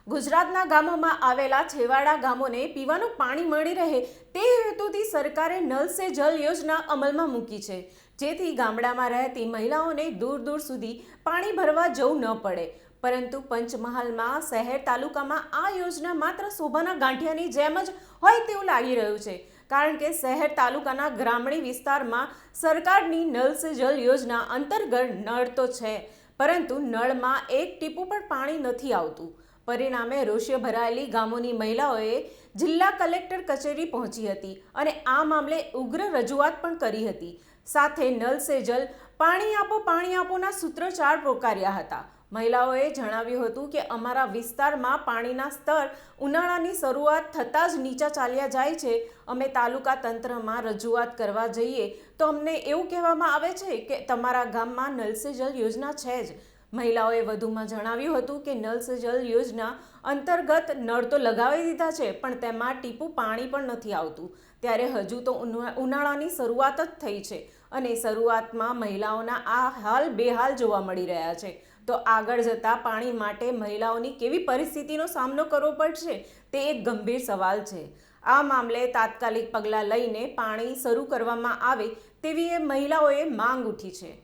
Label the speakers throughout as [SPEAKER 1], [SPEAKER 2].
[SPEAKER 1] ગુજરાતના ગામોમાં આવેલા છેવાડા ગામોને પીવાનું પાણી મળી રહે તે હેતુથી સરકારે નલ સે જલ યોજના અમલમાં મૂકી છે, જેથી ગામડામાં રહેતી મહિલાઓને દૂર દૂર સુધી પાણી ભરવા જવું ન પડે. પરંતુ પંચમહાલમાં શહેર તાલુકામાં આ યોજના માત્ર શોભાના ગાંઠિયાની જેમ જ હોય તેવું લાગી રહ્યું છે, કારણ કે શહેર તાલુકાના ગ્રામીણ વિસ્તારમાં સરકારની નલ સે જલ યોજના અંતર્ગત નળ તો છે, પરંતુ નળમાં એક ટીપું પણ પાણી નથી આવતું. પરિણામે રોષે ભરાયેલી ગામોની મહિલાઓએ જિલ્લા કલેક્ટર કચેરી પહોંચી હતી અને આ મામલે ઉગ્ર રજૂઆત પણ કરી હતી. સાથે નલ સે જલ પાણી આપોના સૂત્રોચ્ચાર પોકાર્યા હતા. મહિલાઓએ જણાવ્યું હતું કે અમારા વિસ્તારમાં પાણીના સ્તર ઉનાળાની શરૂઆત થતાં જ નીચા ચાલ્યા જાય છે. અમે તાલુકા તંત્રમાં રજૂઆત કરવા જઈએ તો અમને એવું કહેવામાં આવે છે કે તમારા ગામમાં નલ સે જલ યોજના છે જ. મહિલાઓએ વધુમાં જણાવ્યું હતું કે નલ સે જલ યોજના અંતર્ગત નળ તો લગાવી દીધા છે, પણ તેમાં ટીપું પાણી પણ નથી આવતું. ત્યારે હજુ તો ઉનાળાની શરૂઆત જ થઈ છે અને શરૂઆતમાં મહિલાઓના આ હાલ બેહાલ જોવા મળી રહ્યા છે. તો આગળ જતાં પાણી માટે મહિલાઓની કેવી પરિસ્થિતિનો સામનો કરવો પડશે તે એક ગંભીર સવાલ છે. આ મામલે તાત્કાલિક પગલાં લઈને પાણી શરૂ કરવામાં આવે તેવી મહિલાઓએ માંગ ઉઠી છે.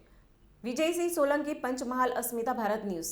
[SPEAKER 1] વિજયસિંહ સોલંકી, પંચમહાલ, અસ્મિતા ભારત ન્યૂઝ.